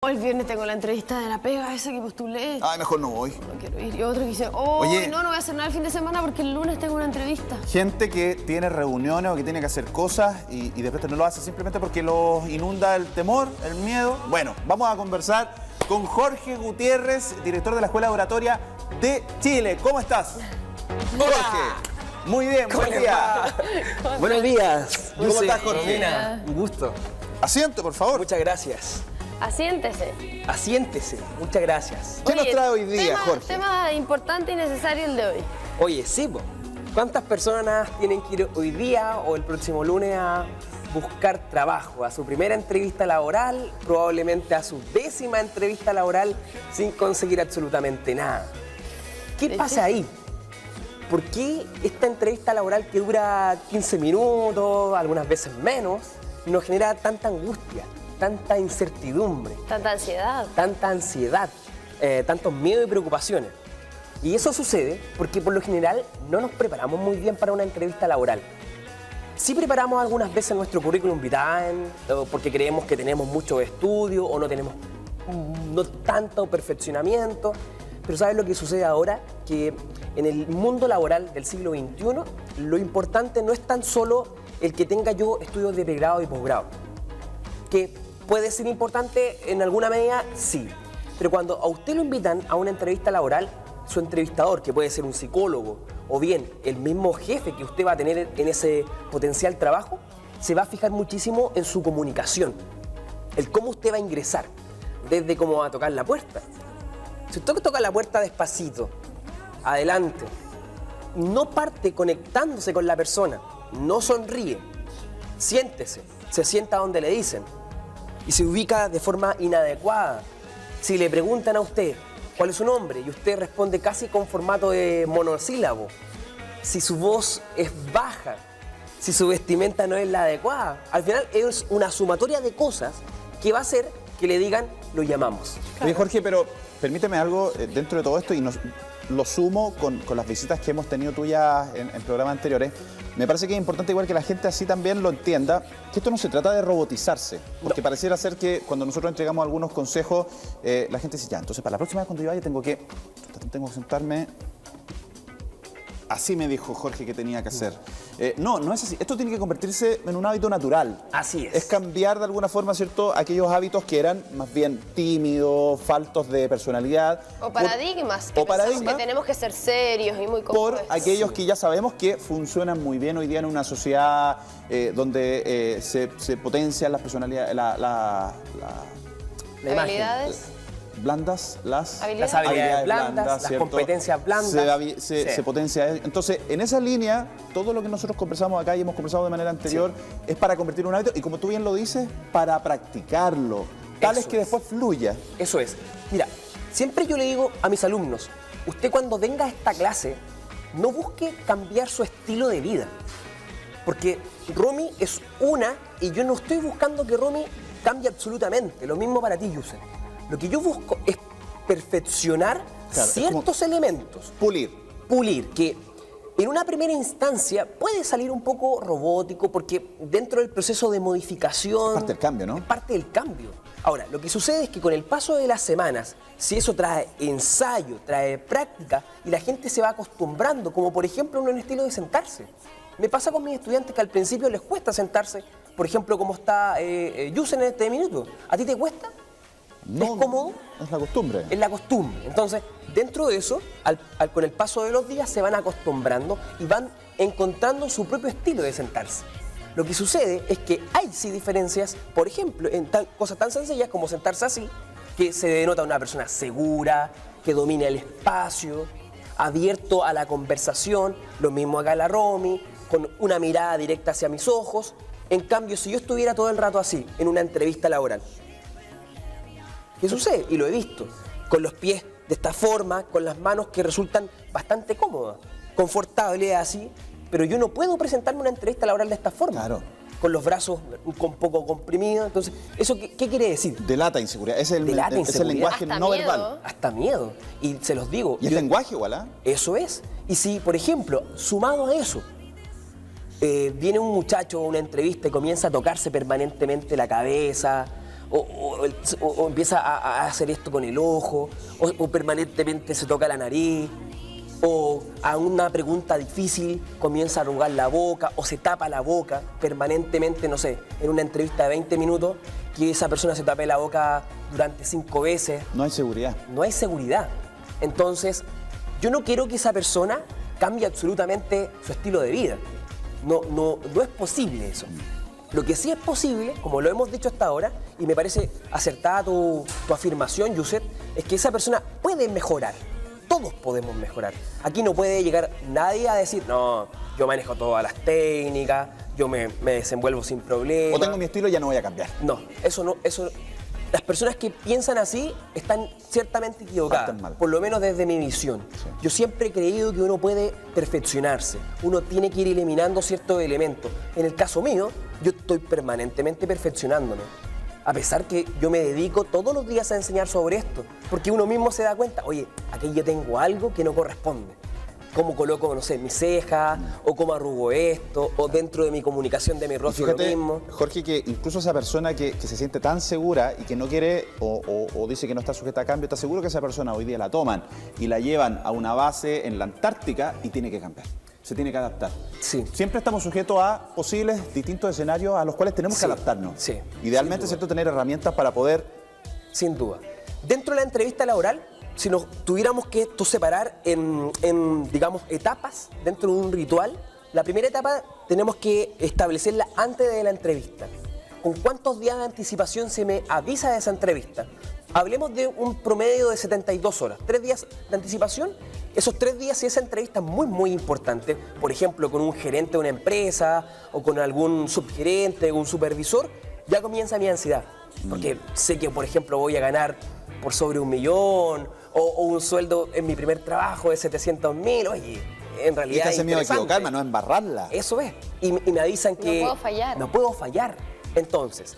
O el viernes tengo la entrevista de la pega esa que postulé. Ay, mejor no voy. No quiero ir. Y otro que dice, oh, Oye. no voy a hacer nada el fin de semana porque el lunes tengo una entrevista. Gente que tiene reuniones o que tiene que hacer cosas y de repente no lo hace simplemente porque los inunda el temor, el miedo. Bueno, vamos a conversar con Jorge Gutiérrez, director de la Escuela Oratoria de Chile. ¿Cómo estás? Jorge. Muy bien, buen día. Buenos días. ¿Cómo estás, Jorge? Romina, un gusto. Asiento, por favor. Muchas gracias. Asiéntese. Asiéntese. Muchas gracias. ¿Qué nos trae hoy día, Jorge? Tema importante y necesario el de hoy. Oye, sí, po. ¿Cuántas personas tienen que ir hoy día o el próximo lunes a buscar trabajo? A su primera entrevista laboral, probablemente a su 10ª entrevista laboral sin conseguir absolutamente nada. ¿Qué pasa ahí? ¿Por qué esta entrevista laboral que dura 15 minutos, algunas veces menos, nos genera tanta angustia, tanta incertidumbre, Tanta ansiedad. tantos miedos y preocupaciones? Y eso sucede porque por lo general no nos preparamos muy bien para una entrevista laboral. Sí preparamos algunas veces nuestro currículum vitae, porque creemos que tenemos mucho estudio o no tenemos no tanto perfeccionamiento. Pero ¿sabes lo que sucede ahora? Que en el mundo laboral del siglo XXI, lo importante no es tan solo el que tenga yo estudios de pregrado y posgrado. Que puede ser importante en alguna medida, sí. Pero cuando a usted lo invitan a una entrevista laboral, su entrevistador, que puede ser un psicólogo, o bien el mismo jefe que usted va a tener en ese potencial trabajo, se va a fijar muchísimo en su comunicación. El cómo usted va a ingresar, desde cómo va a tocar la puerta. Si usted toca la puerta despacito, adelante, no parte conectándose con la persona, no sonríe, siéntese, se sienta donde le dicen y se ubica de forma inadecuada. Si le preguntan a usted cuál es su nombre y usted responde casi con formato de monosílabo, si su voz es baja, si su vestimenta no es la adecuada, al final es una sumatoria de cosas que va a hacer que le digan, lo llamamos. Oye, Jorge, pero permíteme algo dentro de todo esto y lo sumo con las visitas que hemos tenido tuyas en programas anteriores. Me parece que es importante igual que la gente así también lo entienda, que esto no se trata de robotizarse, porque pareciera ser que cuando nosotros entregamos algunos consejos, la gente dice, ya, entonces para la próxima vez cuando yo vaya tengo que sentarme. Así me dijo Jorge que tenía que hacer. No, no es así. Esto tiene que convertirse en un hábito natural. Así es. Es cambiar de alguna forma, ¿cierto?, aquellos hábitos que eran más bien tímidos, faltos de personalidad. O paradigmas. Que tenemos que ser serios y muy por compuestos. aquellos que ya sabemos que funcionan muy bien hoy día en una sociedad donde se potencian las personalidades, las habilidades. blandas, las Habilidades blandas, las ¿cierto? competencias blandas. Se potencia. Entonces, en esa línea, todo lo que nosotros conversamos acá y hemos conversado de manera anterior es para convertir un hábito y, como tú bien lo dices, para practicarlo. Tal es que después fluya. Eso es. Mira, siempre yo le digo a mis alumnos, usted cuando venga a esta clase, no busque cambiar su estilo de vida. Porque Romy es una y yo no estoy buscando que Romy cambie absolutamente. Lo mismo para ti, Yusen. Lo que yo busco es perfeccionar ciertos elementos. Pulir, que en una primera instancia puede salir un poco robótico porque dentro del proceso de modificación... Parte del cambio, ¿no? Es parte del cambio. Ahora, lo que sucede es que con el paso de las semanas, si eso trae ensayo, trae práctica y la gente se va acostumbrando, como por ejemplo en un estilo de sentarse. Me pasa con mis estudiantes que al principio les cuesta sentarse, por ejemplo, como está Yusen en este minuto. ¿A ti te cuesta? No, ¿Es cómodo? Es la costumbre. Es la costumbre. Entonces, dentro de eso, con el paso de los días se van acostumbrando y van encontrando su propio estilo de sentarse. Lo que sucede es que hay sí diferencias, por ejemplo, en cosas tan sencillas como sentarse así, que se denota una persona segura, que domina el espacio, abierto a la conversación, lo mismo acá la Romy, con una mirada directa hacia mis ojos. En cambio, si yo estuviera todo el rato así, en una entrevista laboral, ¿qué sucede? Y lo he visto, con los pies de esta forma, con las manos que resultan bastante cómodas, confortables así, pero yo no puedo presentarme una entrevista laboral de esta forma. Claro. Con los brazos un poco comprimidos. Entonces, ¿eso qué quiere decir? Delata inseguridad. Es el lenguaje Hasta no miedo. verbal. Hasta miedo. Y se los digo. Y el lenguaje igual, ¿ah? Eso es. Y si, por ejemplo, sumado a eso, viene un muchacho a una entrevista y comienza a tocarse permanentemente la cabeza, o empieza a hacer esto con el ojo, o permanentemente se toca la nariz, o a una pregunta difícil comienza a arrugar la boca o se tapa la boca permanentemente, no sé, en una entrevista de 20 minutos, que esa persona se tape la boca durante 5 veces. No hay seguridad. No hay seguridad. Entonces, yo no quiero que esa persona cambie absolutamente su estilo de vida. No es posible eso. Lo que sí es posible, como lo hemos dicho hasta ahora, y me parece acertada tu afirmación, Yuset, es que esa persona puede mejorar. Todos podemos mejorar. Aquí no puede llegar nadie a decir, no, yo manejo todas las técnicas, yo me desenvuelvo sin problema. O tengo mi estilo y ya no voy a cambiar. No, eso no, las personas que piensan así están ciertamente equivocadas, Parten mal. por lo menos desde mi visión. Sí. Yo siempre he creído que uno puede perfeccionarse, uno tiene que ir eliminando ciertos elementos. En el caso mío, yo estoy permanentemente perfeccionándome, a pesar que yo me dedico todos los días a enseñar sobre esto, porque uno mismo se da cuenta, oye, aquí yo tengo algo que no corresponde. Cómo coloco, no sé, mi ceja, o cómo arrugo esto, o dentro de mi comunicación de mi Y rostro lo fíjate, mismo. Jorge, que incluso esa persona que se siente tan segura y que no quiere o dice que no está sujeta a cambio, está seguro que esa persona hoy día la toman y la llevan a una base en la Antártica y tiene que cambiar. Se tiene que adaptar. Sí. Siempre estamos sujetos a posibles distintos escenarios a los cuales tenemos que Sí, adaptarnos. sí, Idealmente, sin duda. ¿cierto?, tener herramientas para poder... Sin duda. Dentro de la entrevista laboral, si nos tuviéramos que esto separar en, digamos, etapas dentro de un ritual, la primera etapa tenemos que establecerla antes de la entrevista. ¿Con cuántos días de anticipación se me avisa de esa entrevista? Hablemos de un promedio de 72 horas. 3 días de anticipación. Esos 3 días, si esa entrevista es muy, muy importante, por ejemplo, con un gerente de una empresa o con algún subgerente o un supervisor, ya comienza mi ansiedad. Porque sé que, por ejemplo, voy a ganar por sobre 1 millón o un sueldo en mi primer trabajo de 700.000. Oye, en Y realidad te hace miedo a interesante. equivocarme, no embarrarla. Eso es. Y me avisan que... No puedo fallar. No puedo fallar. Entonces,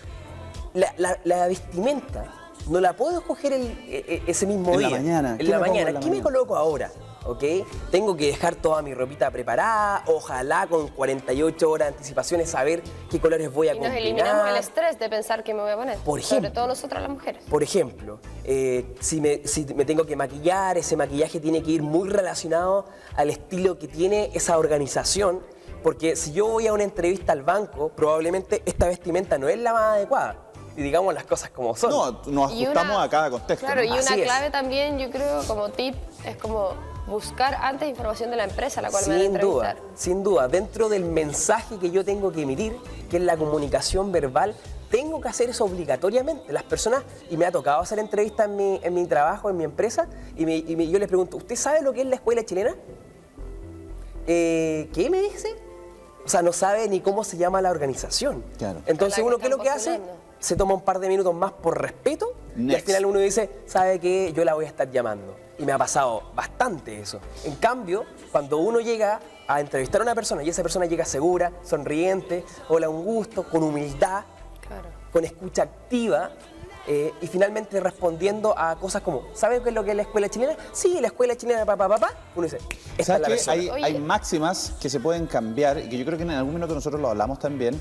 la vestimenta no la puedo escoger ese mismo En día. la mañana. En ¿Qué la me pongo mañana. en la ¿Qué me mañana? coloco ahora? ¿Ok? Tengo que dejar toda mi ropita preparada, ojalá con 48 horas de anticipación, saber qué colores voy a Y nos combinar. eliminamos el estrés de pensar qué me voy a poner. Por Sobre ejemplo. todo nosotras las mujeres. Por ejemplo, si me tengo que maquillar, ese maquillaje tiene que ir muy relacionado al estilo que tiene esa organización, porque si yo voy a una entrevista al banco, probablemente esta vestimenta no es la más adecuada. Y digamos las cosas como son. No, nos Y ajustamos una- a cada contexto. Claro, ¿no? y una Así es. clave también, yo creo, como tip, es como buscar antes información de la empresa a la cual me van a Sin duda, entrevistar. sin duda. Dentro del mensaje que yo tengo que emitir, que es la comunicación verbal, tengo que hacer eso obligatoriamente. Las personas, y me ha tocado hacer entrevistas en mi trabajo, en mi empresa, y yo les pregunto, ¿usted sabe lo que es la escuela chilena? ¿Qué me dice? O sea, no sabe ni cómo se llama la organización. Claro. Entonces A la que uno, ¿qué es lo que están hace? postulando. Se toma un par de minutos más por respeto y al Next. final uno dice, ¿sabe qué? Yo la voy a estar llamando. Y me ha pasado bastante eso. En cambio, cuando uno llega a entrevistar a una persona y esa persona llega segura, sonriente, hola, un gusto, con humildad, Claro. con escucha activa y finalmente respondiendo a cosas como, ¿sabe qué es lo que es la escuela chilena? Sí, la escuela chilena, papá. Uno dice, esta es ¿Sabes la qué? persona. Oye. Hay máximas que se pueden cambiar y que yo creo que en algún minuto nosotros lo hablamos también.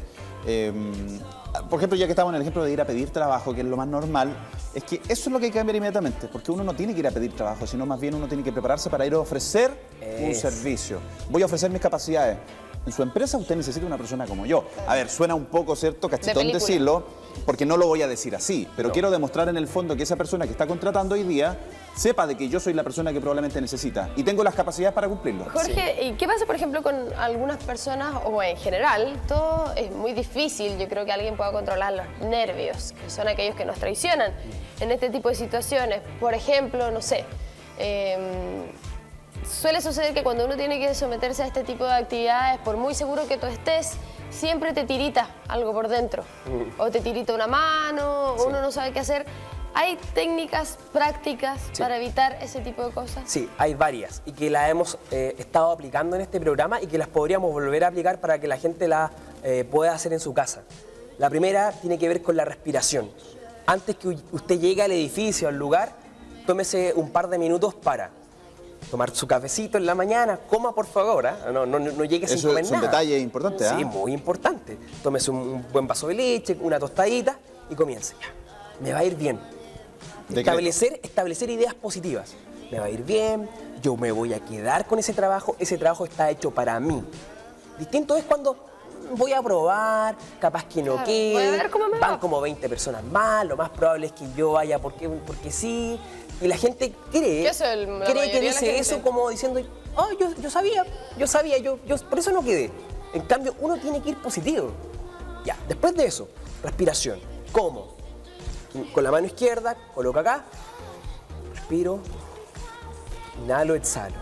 Por ejemplo, ya que estamos en el ejemplo de ir a pedir trabajo, que es lo más normal, es que eso es lo que hay que cambiar inmediatamente, porque uno no tiene que ir a pedir trabajo, sino más bien uno tiene que prepararse para ir a ofrecer un Eso. servicio. Voy a ofrecer mis capacidades. En su empresa usted necesita una persona como yo. A ver, suena un poco, ¿cierto?, cachetón película. decirlo, porque no lo voy a decir así, pero No. quiero demostrar en el fondo que esa persona que está contratando hoy día sepa de que yo soy la persona que probablemente necesita y tengo las capacidades para cumplirlo. Jorge, ¿y qué pasa, por ejemplo, con algunas personas, o en general, todo es muy difícil, yo creo que alguien pueda controlar los nervios, que son aquellos que nos traicionan en este tipo de situaciones? Por ejemplo, no sé, suele suceder que cuando uno tiene que someterse a este tipo de actividades, por muy seguro que tú estés, siempre te tirita algo por dentro, o te tirita una mano, o uno no sabe qué hacer. ¿Hay técnicas prácticas Sí. para evitar ese tipo de cosas? Sí, hay varias y que las hemos estado aplicando en este programa y que las podríamos volver a aplicar para que la gente las pueda hacer en su casa. La primera tiene que ver con la respiración. Antes que usted llegue al edificio, al lugar, tómese un par de minutos para tomar su cafecito en la mañana, coma por favor, no llegue sin Eso comer es un nada. detalle importante, Sí, ¿ah? muy importante. Tómese un buen vaso de leche, una tostadita y comience ya. me va a ir bien. Establecer ideas positivas. Me va a ir bien, yo me voy a quedar con ese trabajo está hecho para mí. Distinto es cuando voy a probar, capaz que no quede, voy a ver cómo me va. van como 20 personas más, lo más probable es que yo vaya porque sí. Y la gente cree que dice eso como diciendo, oh, yo sabía, por eso no quedé. En cambio, uno tiene que ir positivo. Ya, después de eso, respiración. ¿Cómo? Con la mano izquierda, coloco acá, respiro, inhalo, exhalo.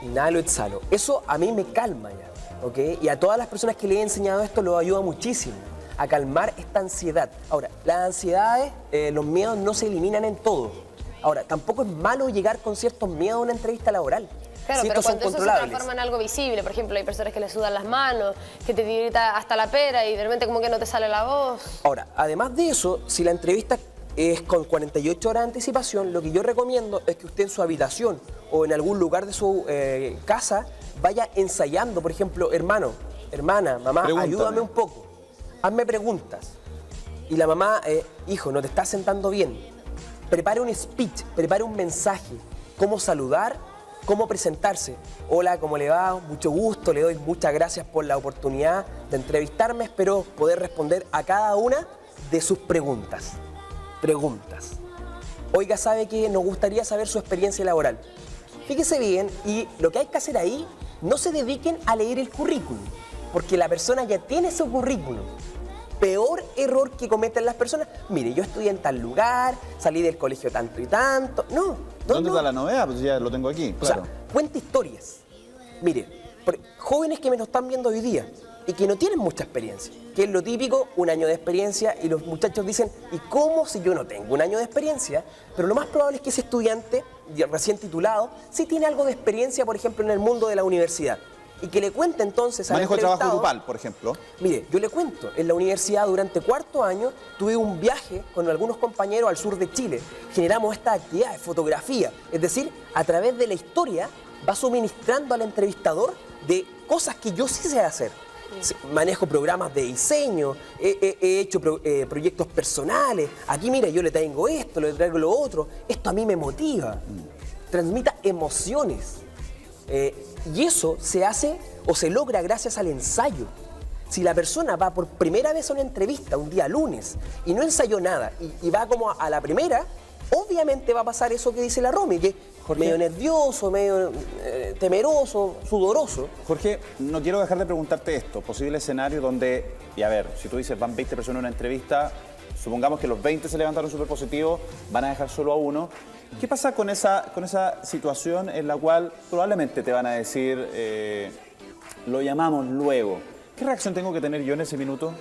Inhalo, exhalo. Eso a mí me calma ya, ¿ok? Y a todas las personas que le he enseñado esto lo ayuda muchísimo a calmar esta ansiedad. Ahora, las ansiedades, los miedos no se eliminan en todo. Ahora, tampoco es malo llegar con ciertos miedos a una entrevista laboral. Claro, Si pero estos son cuando eso se controlables. transforma en algo visible, por ejemplo, hay personas que le sudan las manos, que te tirita hasta la pera y de repente como que no te sale la voz. Ahora, además de eso, si la entrevista es con 48 horas de anticipación, lo que yo recomiendo es que usted en su habitación o en algún lugar de su casa vaya ensayando, por ejemplo, hermano, hermana, mamá, Pregúntame. ayúdame un poco, hazme preguntas. Y la mamá, hijo, no te estás sentando bien. Prepare un speech, prepare un mensaje, cómo saludar, cómo presentarse. Hola, ¿cómo le va? Mucho gusto, le doy muchas gracias por la oportunidad de entrevistarme. Espero poder responder a cada una de sus preguntas. Oiga, ¿sabe qué? Nos gustaría saber su experiencia laboral. Fíjese bien, y lo que hay que hacer ahí, no se dediquen a leer el currículum, porque la persona ya tiene su currículum. Peor error que cometen las personas, mire, yo estudié en tal lugar, salí del colegio tanto y tanto. No. ¿Dónde está la novedad? Pues ya lo tengo aquí, claro. O sea, cuenta historias. Mire, jóvenes que me nos están viendo hoy día y que no tienen mucha experiencia, que es lo típico, un año de experiencia, y los muchachos dicen, ¿y cómo si yo no tengo un año de experiencia? Pero lo más probable es que ese estudiante recién titulado sí tiene algo de experiencia, por ejemplo, en el mundo de la universidad. Y que le cuente entonces al Manejo de trabajo entrevistado, grupal, por ejemplo. Mire, yo le cuento, en la universidad durante cuarto año tuve un viaje con algunos compañeros al sur de Chile. Generamos esta actividad de fotografía, es decir, a través de la historia va suministrando al entrevistador de cosas que yo sí sé hacer. Manejo programas de diseño, he hecho proyectos personales. Aquí, mira, yo le traigo esto, le traigo lo otro. Esto a mí me motiva. Transmita emociones. Y eso se hace o se logra gracias al ensayo. Si la persona va por primera vez a una entrevista un día lunes y no ensayó nada y va como a la primera, obviamente va a pasar eso que dice la Romy, que Jorge, medio nervioso, medio temeroso, sudoroso. Jorge, no quiero dejar de preguntarte esto. Posible escenario donde, y a ver, si tú dices van 20 personas a una entrevista, supongamos que los 20 se levantaron súper positivos, van a dejar solo a uno. ¿Qué pasa con esa situación en la cual probablemente te van a decir, lo llamamos luego? ¿Qué reacción tengo que tener yo en ese minuto?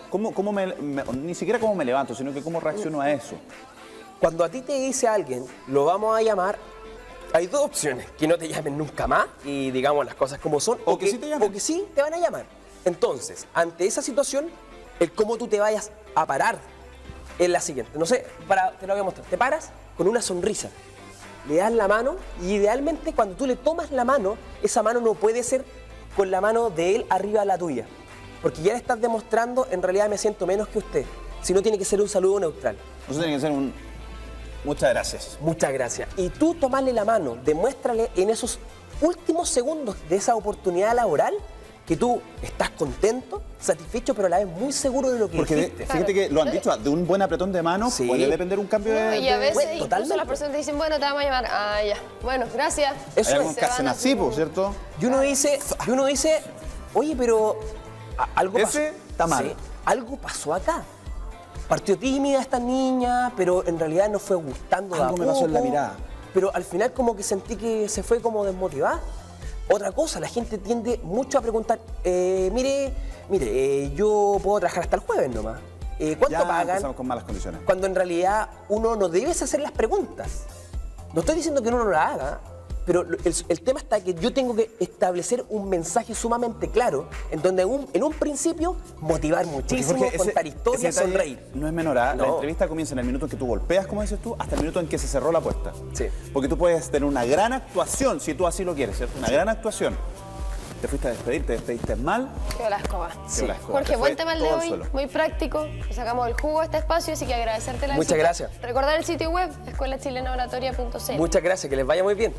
Ni siquiera cómo me levanto, sino que cómo reacciono a eso. Cuando a ti te dice alguien, lo vamos a llamar, hay dos opciones: que no te llamen nunca más y digamos las cosas como son, O que sí te llamen. o que sí te van a llamar. Entonces, ante esa situación, el cómo tú te vayas a parar es la siguiente. No sé, te lo voy a mostrar. Te paras con una sonrisa, le das la mano y idealmente cuando tú le tomas la mano, esa mano no puede ser con la mano de él arriba de la tuya, porque ya le estás demostrando, en realidad me siento menos que usted, sino tiene que ser un saludo neutral. Eso tiene que ser muchas gracias. Muchas gracias. Y tú tomarle la mano, demuéstrale en esos últimos segundos de esa oportunidad laboral que tú estás contento, satisfecho, pero a la vez muy seguro de lo que Porque hiciste. fíjate que lo han dicho, de un buen apretón de mano Sí. puede depender un cambio de... Y a veces Bueno, incluso totalmente. las personas te dicen, bueno, te vamos a llamar. Ah, ya. Bueno, gracias. Eso Hay es. algunos que Se hacen van así, así. ¿cierto? Y uno dice, oye, pero algo pasó. Ese está mal. Sí, algo pasó acá. Partió tímida esta niña, pero en realidad no fue gustando de a Algo me pasó en la poco. mirada. Pero al final como que sentí que se fue como desmotivada. Otra cosa, la gente tiende mucho a preguntar, mire, yo puedo trabajar hasta el jueves nomás. ¿Cuánto Ya pagan? empezamos con malas condiciones. Cuando en realidad uno no debe hacer las preguntas. No estoy diciendo que uno no la haga, pero el tema está que yo tengo que establecer un mensaje sumamente claro, en donde en un principio motivar muchísimo, Porque, Jorge, contar ese historias, detalle sonreír. No es menor, ¿ah? La No. entrevista comienza en el minuto en que tú golpeas, como dices tú, hasta el minuto en que se cerró la puerta. Sí. Porque tú puedes tener una gran actuación, si tú así lo quieres, ¿cierto? Una gran actuación. te fuiste a despedir, te despediste mal. Qué la escoba. Quedó la escoba. Jorge, Te fue buen tema el de todo al hoy, suelo. muy práctico. Le sacamos el jugo a este espacio, así que agradecerte la Muchas visita. gracias. Recordar el sitio web, escuelachilenaoratoria.cl. Muchas gracias, que les vaya muy bien.